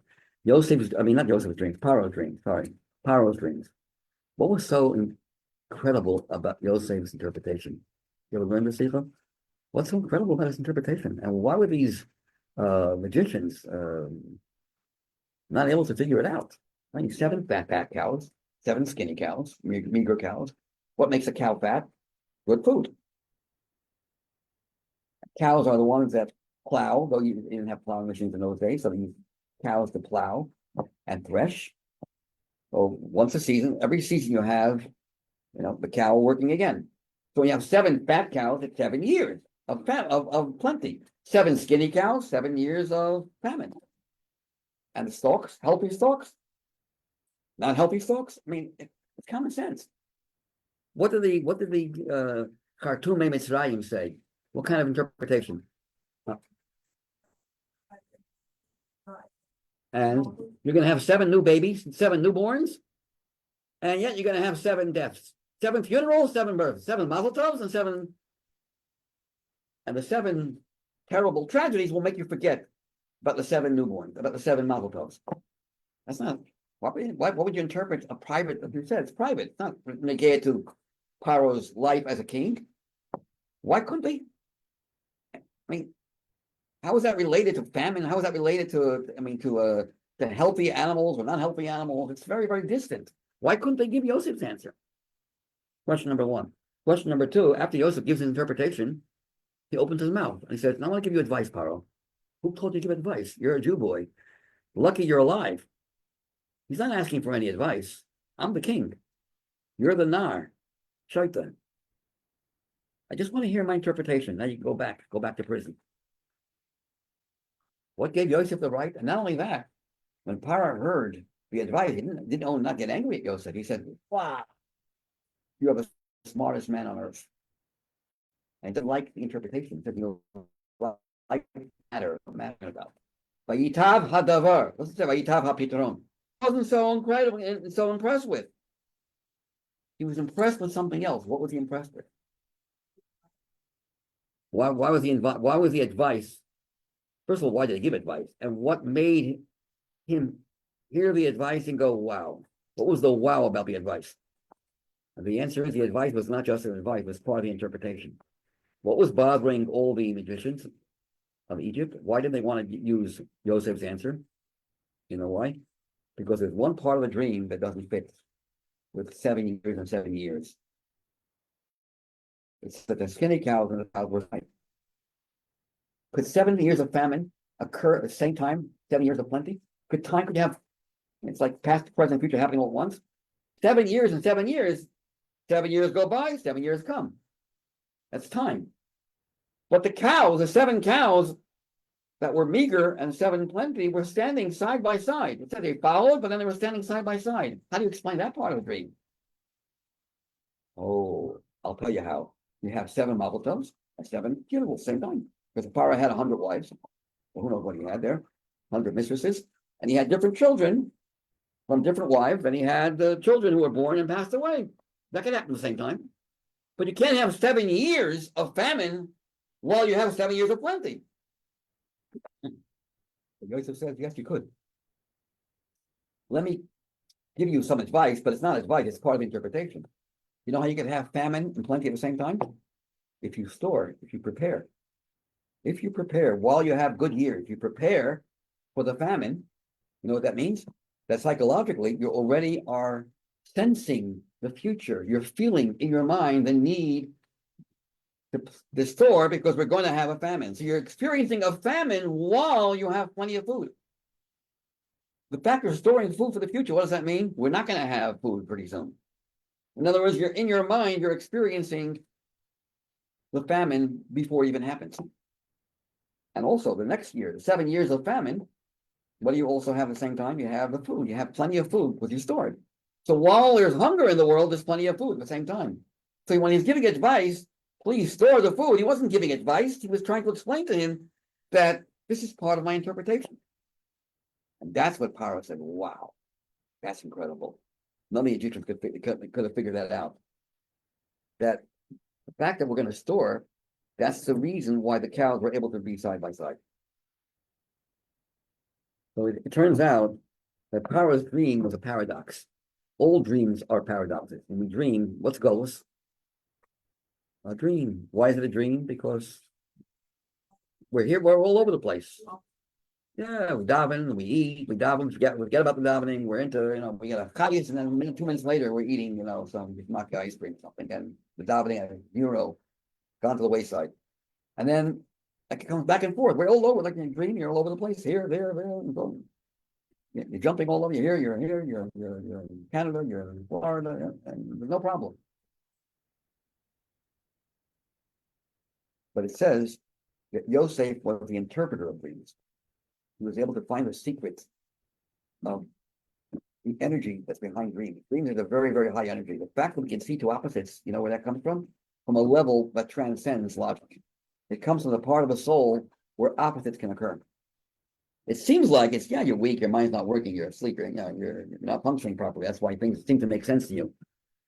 Joseph's dreams, Paro's dreams, sorry. Paro's dreams. What was so incredible about Yosef's interpretation? You ever learned the Sicha? What's so incredible about his interpretation? And why were these magicians not able to figure it out? I mean, 7 fat cows, 7 skinny cows, meager cows. What makes a cow fat? Good food. Cows are the ones that plow, though you didn't have plowing machines in those days, so they use cows to plow and thresh. So once a season, every season you have, the cow working again. So when you have 7 fat cows, it's 7 years of plenty. 7 skinny cows, 7 years of famine. And the stalks, healthy stalks, not healthy stalks. I mean, it's common sense. What did the Khartoum Mitzrayim say? What kind of interpretation? And you're going to have 7 new babies, 7 newborns, and yet you're going to have 7 deaths, 7 funerals, 7 births, 7 mazel tovs, and 7. And the 7 terrible tragedies will make you forget about the 7 newborns, about the 7 mazel tovs. That's not. What would you interpret a private? As you said, it's private. It's not negated to Paro's life as a king. Why couldn't they? I mean, how is that related to famine? How is that related to healthy animals or not healthy animals? It's very, very distant. Why couldn't they give Yosef's answer? Question number one. Question number two, after Yosef gives his interpretation, he opens his mouth and he says, I want to give you advice, Paro. Who told you to give advice? You're a Jew boy. Lucky you're alive. He's not asking for any advice. I'm the king. You're the Nar. Shaitan. I just want to hear my interpretation. Now you can go back to prison. What gave Yosef the right? And not only that, when Paro heard the advice, he didn't only not get angry at Yosef. He said, wow, you are the smartest man on earth. And didn't like the interpretation. He said, you know, like matter about. Vayitav hadavar. Let's say Vayitav hapitron. Wasn't so incredible and so impressed with. He was impressed with something else. What was he impressed with? Why was the advice? First of all, why did he give advice? And what made him hear the advice and go, wow? What was the wow about the advice? And the answer is the advice was not just an advice, it was part of the interpretation. What was bothering all the magicians of Egypt? Why did they want to use Joseph's answer? You know why? Because there's one part of the dream that doesn't fit with 7 years and 7 years. It's that the skinny cows and the cows were right. Could 7 years of famine occur at the same time? 7 years of plenty? Could you have, it's like past, present, future happening all at once? 7 years and 7 years, 7 years go by, 7 years come. That's time. But the cows, the 7 cows that were meager and 7 plenty were standing side by side. It said they followed, but then they were standing side by side. How do you explain that part of the dream? Oh, I'll tell you how. You have 7 mazel tovs and 7 funerals same time. Because the Pharaoh had 100 wives. Well, who knows what he had there? 100 mistresses. And he had different children from different wives. And he had the children who were born and passed away. That could happen at the same time. But you can't have 7 years of famine while you have 7 years of plenty. Yosef says, yes, you could. Let me give you some advice, but it's not advice, it's part of the interpretation. You know how you can have famine and plenty at the same time? If you store, if you prepare. If you prepare while you have good years, you prepare for the famine, you know what that means? That psychologically, you already are sensing the future. You're feeling in your mind the need to store because we're going to have a famine. So you're experiencing a famine while you have plenty of food. The fact you're storing food for the future, what does that mean? We're not going to have food pretty soon. In other words, you're in your mind, you're experiencing the famine before it even happens. And also the next year, the 7 years of famine, what do you also have at the same time? You have the food. You have plenty of food because you stored. So while there's hunger in the world, there's plenty of food at the same time. So when he's giving advice, please store the food. He wasn't giving advice. He was trying to explain to him that this is part of my interpretation. And that's what Paro said, wow, that's incredible. None of the Egyptians could have figured that out. That the fact that we're going to store, that's the reason why the cows were able to be side by side. So it turns out that Paro's dream was a paradox. All dreams are paradoxes. When we dream, what's goals? A dream. Why is it a dream? Because we're all over the place. Yeah, we daven, we eat, we daven, forget about the davening, we're into, we get a chayis, and then 2 minutes later, we're eating, some maca ice cream or something, and the davening at euro gone to the wayside. And then it comes back and forth. We're all over, like in a dream, you're all over the place, here, there, and boom. You're jumping all over, you're here, you're in Canada, you're in Florida, and there's no problem. But it says that Yosef was the interpreter of dreams. He was able to find the secret of the energy that's behind dreams. Dreams are a very, very high energy. The fact that we can see two opposites, you know where that comes from? From a level that transcends logic. It comes from the part of the soul where opposites can occur. It seems like you're weak, your mind's not working, you're asleep, you're not functioning properly. That's why things seem to make sense to you.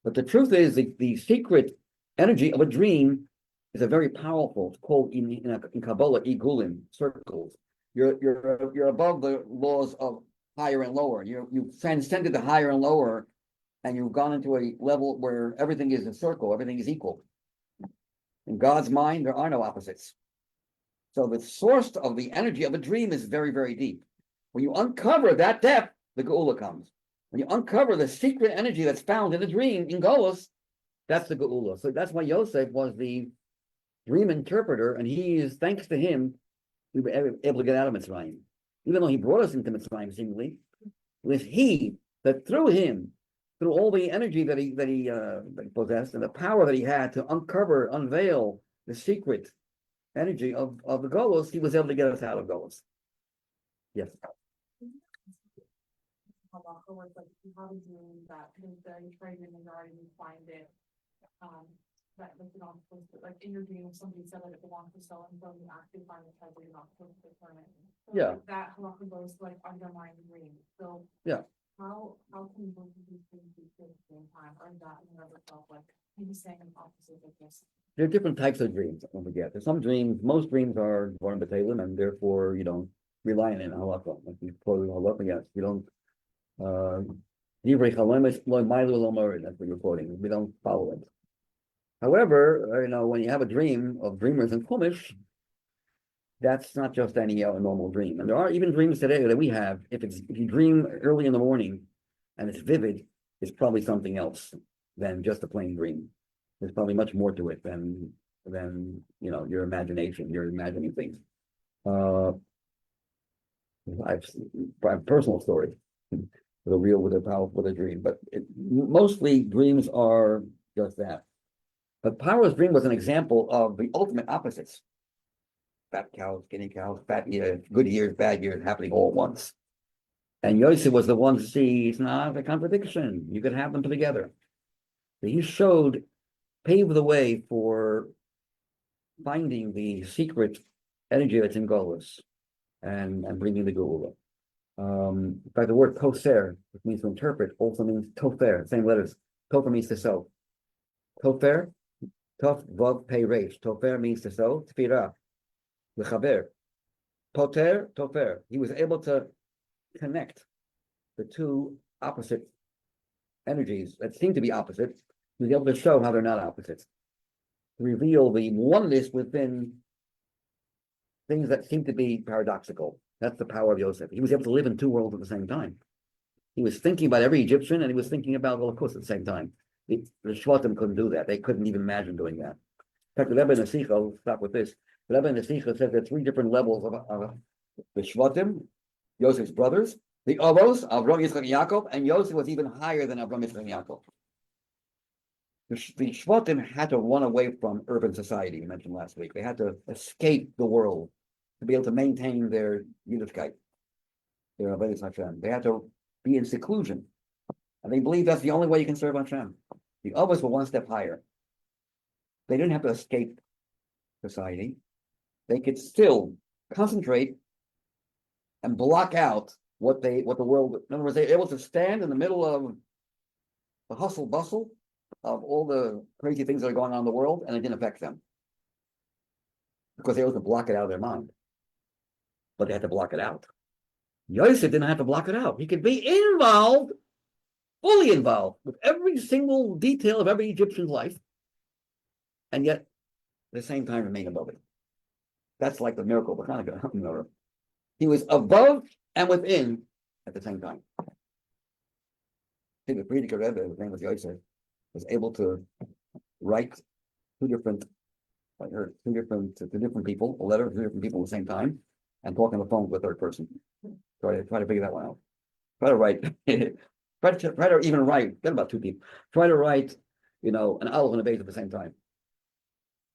But the truth is the secret energy of a dream is a very powerful, it's called in Kabbalah, igulim, circles. You're above the laws of higher and lower. You've transcended the higher and lower, and you've gone into a level where everything is a circle, everything is equal. In God's mind, there are no opposites. So the source of the energy of a dream is very, very deep. When you uncover that depth, the Geula comes. When you uncover the secret energy that's found in a dream in Golos, that's the Geula. So that's why Yosef was the dream interpreter, and he is, thanks to him, we were able to get out of Mitzrayim. Even though he brought us into Mitzrayim, seemingly, it was he that through him, through all the energy that he possessed and the power that he had to unveil the secret energy of the Golos, he was able to get us out of Golos. Yes. Halacha was like, you have a dream that is very pregnant and you already find it. That like you're not supposed to, like in your dream, if somebody said that it belongs to so and so, you actually find the treasure, you're not supposed to return it. So Yeah. like, that halacha goes to like undermine the dream. So Yeah. How can both of these things be true at the same time, or is that in and of itself like maybe saying an opposite of this? There are different types of dreams. Don't forget. There's some dreams. Most dreams are born b'teilim, and therefore you don't rely on it in halacha. Like you quoted halacha, yes, you don't. Divrei chalomes lo mailu lo morid. That's what you're quoting. We don't follow it. However, when you have a dream of dreamers in Chumash, that's not just any normal dream. And there are even dreams today that we have. If you dream early in the morning and it's vivid, it's probably something else than just a plain dream. There's probably much more to it than your imagination. You're imagining things. I have a personal story with a dream, but mostly dreams are just that. But Paro's dream was an example of the ultimate opposites. Fat cows, skinny cows, fat years, good years, bad years, happening all at once. And Yosef was the one to see it's not a contradiction. You could have them together. So he paved the way for finding the secret energy that's in Golos and bringing the Geula. In fact, the word toser, which means to interpret, also means tofer, same letters. Tofer means to sow. Tofer, tof, vav, pei, resh. Tofer means to sow. Tfirah, lechaber. Poter, tofer. He was able to connect the two opposite energies that seem to be opposite. He was able to show how they're not opposites. To reveal the oneness within things that seem to be paradoxical. That's the power of Yosef. He was able to live in two worlds at the same time. He was thinking about every Egyptian, and he was thinking about Holocaust at the same time. The Shvatim couldn't do that. They couldn't even imagine doing that. In fact, the Rebbe in the Sicha, I'll stop with this. The Rebbe in the Sicha said there are three different levels of the Shvatim, Yosef's brothers, the Avos, Avram, Yitzchak, and Yaakov, and Yosef was even higher than Avram, Yitzchak, and Yaakov. The Shvatim had to run away from urban society, we mentioned last week. They had to escape the world to be able to maintain their Yiddishkeit, their Avodas Hashem. They had to be in seclusion. And they believed that's the only way you can serve Hashem. The others were one step higher. They didn't have to escape society. They could still concentrate and block out what the world, in other words, they were able to stand in the middle of the hustle bustle of all the crazy things that are going on in the world, and it didn't affect them. Because they were able to block it out of their mind. But they had to block it out. Yosef didn't have to block it out. He could be involved, fully involved, with every single detail of every Egyptian's life, and yet, at the same time, remain above it. That's like the miracle of Hanukkah. He was above and within at the same time. I think the Frierdiker Rebbe, his name was Yosef, was able to write two different people, a letter to two different people at the same time, and talk on the phone with a third person. Try to figure that one out. Try to write, try to even write. Get about two people. Try to write, an aleph and a base at the same time.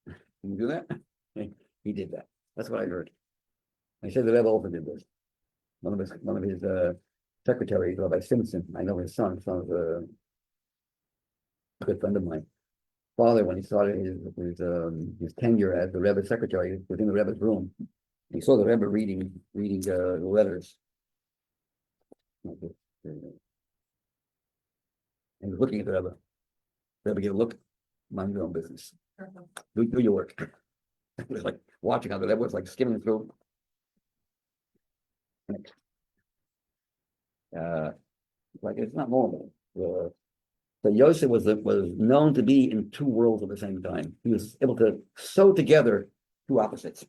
Can you do that? He did that. That's what I heard. I said the Rebbe also did this. One of his secretaries, Rabbi Simpson. I know his son. Son of a good friend of mine. Father, when he started his tenure as the Rebbe's secretary, was in the Rebbe's room. He saw the Rebbe reading the letters. And he was looking at the Rebbe. The Rebbe gave a look, mind your own business. Do your work. It was like watching how the Rebbe was like skimming through. Like it's not normal. So Yosef was known to be in two worlds at the same time. He was able to sew together two opposites.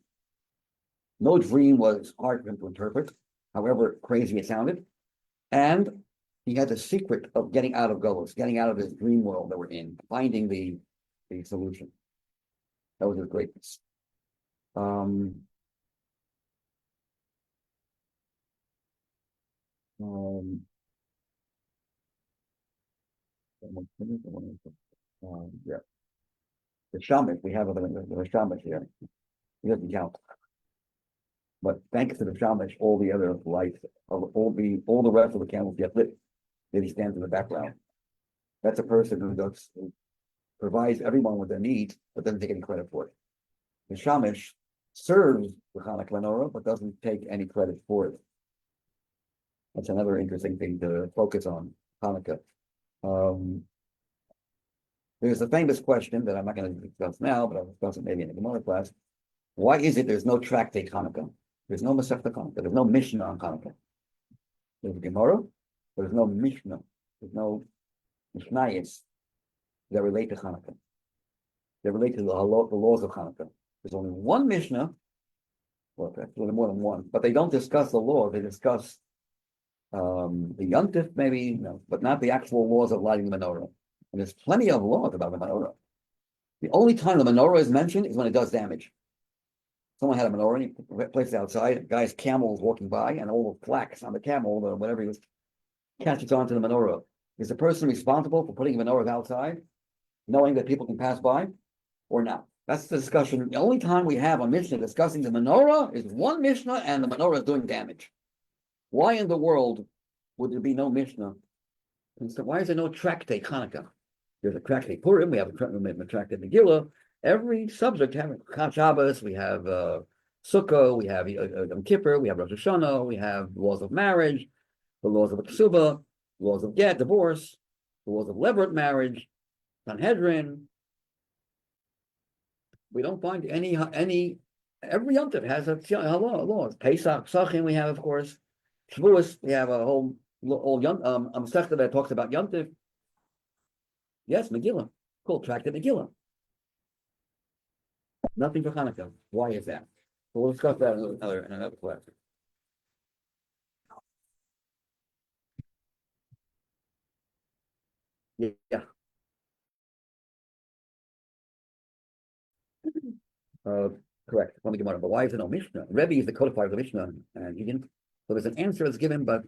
No dream was hard for him to interpret, however crazy it sounded. And he had the secret of getting out of Golos, getting out of this dream world that we're in, finding the solution. That was his greatness. Um, yeah. The Shamish, we have the Shamish here. He doesn't count. But thanks to the Shamish, all the other lights, all the rest of the candles get lit. Then he stands in the background. That's a person who provides everyone with their needs, but doesn't take any credit for it. The Shamish serves the Hanukkah menorah, but doesn't take any credit for it. That's another interesting thing to focus on Hanukkah. There's a famous question that I'm not going to discuss now, but I'll discuss it maybe in the Gemara class. Why is it there's no tractate Hanukkah? There's no Masechta Hanukkah. There's no Mishnah on Hanukkah. There's a Gemara, but there's no Mishnah. There's no Mishnayos that relate to Hanukkah. They relate to the laws of Hanukkah. There's only one Mishnah, well, actually more than one, but they don't discuss the law. They discuss the Yontif, maybe, but not the actual laws of lighting the menorah. And there's plenty of laws about the menorah. The only time the menorah is mentioned is when it does damage. Someone had a menorah and he placed it outside. A guy's camel was walking by, and all the flax on the camel, or whatever he was, catches onto the menorah. Is the person responsible for putting menorahs outside, knowing that people can pass by, or not? That's the discussion. The only time we have a Mishnah discussing the menorah is one Mishnah, and the menorah is doing damage. Why in the world would there be no Mishnah? And so why is there no tractate Hanukkah? There's a tractate Purim, we have a tractate Megillah. Every subject have Shabbos, we have Sukkah, we have Yom Kippur, we have Rosh Hashanah, we have laws of marriage, the laws of Ksuba, laws of get, divorce, the laws of levirate marriage, Sanhedrin. We don't find any. Every Yom Tov has a law. Pesach, Pesachim, we have, of course. Shavuos, we have a whole Masechta that talks about Yom Tov. Yes, Megillah, called Tractate Megillah. Nothing for Hanukkah. Why is that? So we'll discuss that in another class. Yeah. Correct. From the Gemara. But why is there no Mishnah? Rebbe is the codifier of the Mishnah, and he didn't. So there's an answer that's given, but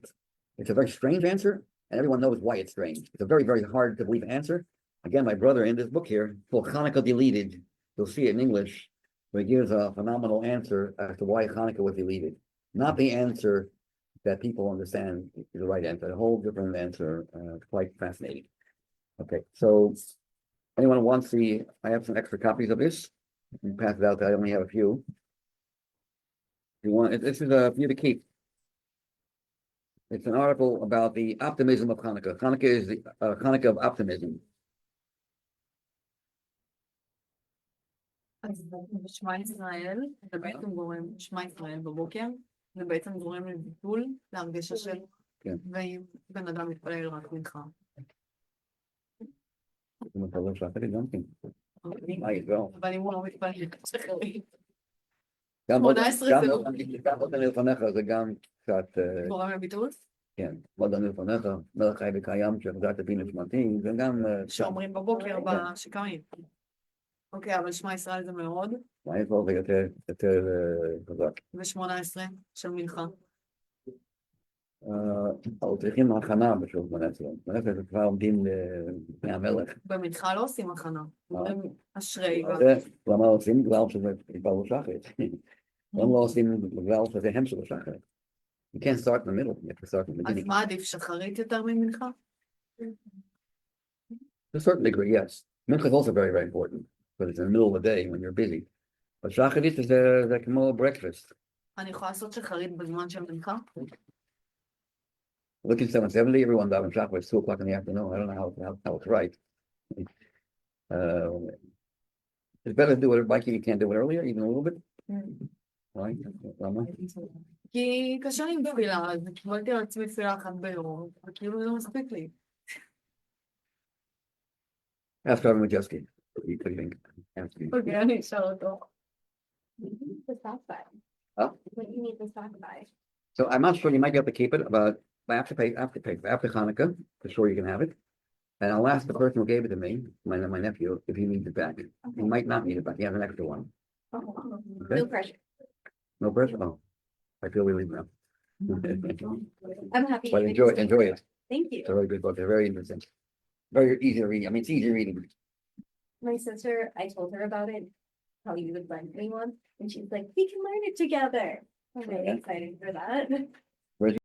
it's a very strange answer, and everyone knows why it's strange. It's a very, very hard to believe answer. Again, my brother in this book here, called Hanukkah Deleted, you'll see it in English, where he gives a phenomenal answer as to why Hanukkah was deleted. Not the answer that people understand is the right answer, a whole different answer, quite fascinating. Okay, so anyone wants I have some extra copies of this. You can pass it out. I only have a few. If you want, this is for you to keep. It's an article about the optimism of Hanukkah. Hanukkah is the Hanukkah of optimism. אז בשמע ישראל, זה בעצם גורם, שמע ישראל בבוקר, זה בעצם גורם לביטול, להרגשה של, כן. ואם בן אדם מתפלל רק מנחה. אם אתה לא שלחת לי גם כן. אבל אם הוא לא מתפלל, שחררי. גם 18 זה לא. גם עוד אני לפניך, זה גם קצת... גורם לביטול? כן, עוד אני לפניך, מלך חי וקיים, שהחזרת בי נשמתי, וגם... שאומרים בבוקר שקמים. אוקיי, אבל שמע ישראל זה מאוד. מה יש לו יותר חזק? ו18 של מנחה. אנחנו צריכים הכנה בשביל 18. 18 זה כבר עומדים לפני המלך. במנחה לא עושים הכנה. אומרים אשרי. למה עושים? בגלל שזה כבר לא שחר. למה לא עושים בגלל שזה הם של השחר? You can't start in the middle, you have to start in the beginning. אז מה עדיף, שחרית יותר ממנחה? To a certain degree, yes. Mincha is also very, very important, because it's in the middle of the day when you're busy. But shacharit is the כמו breakfast. אני יכולה לעשות שחרית בזמן של מנחה? Look at 770, everyone daven shachar, it's 2 o'clock in the afternoon. I don't know how it's right. It's better to do it, like you can't do it earlier, even a little bit. Right? Lama? כי קשה לי עם תפילה, אז קיבלתי על עצמי תפילה אחת ביום, וכאילו זה לא מספיק לי. Ask Rabbi Greenberg. What do you think? אוקיי, אני אשאל אותו. The stock by. Huh? What you need the stock by. So I'm not sure, you might be able to keep it, but after Hanukkah, for sure you can have it. And I'll ask the person who gave it to me, my nephew, if he needs it back. He might not need it back. He has an extra one. Okay? No pressure. No pressure? Oh, I feel relieved now. I'm happy. But enjoy it. Thank you. It's a really good book. They're very interesting. Very easy to read. I mean, it's easy reading. My sister, I told her about it, how you would lend me one, and she's like, we can learn it together. I'm really Okay. excited for that.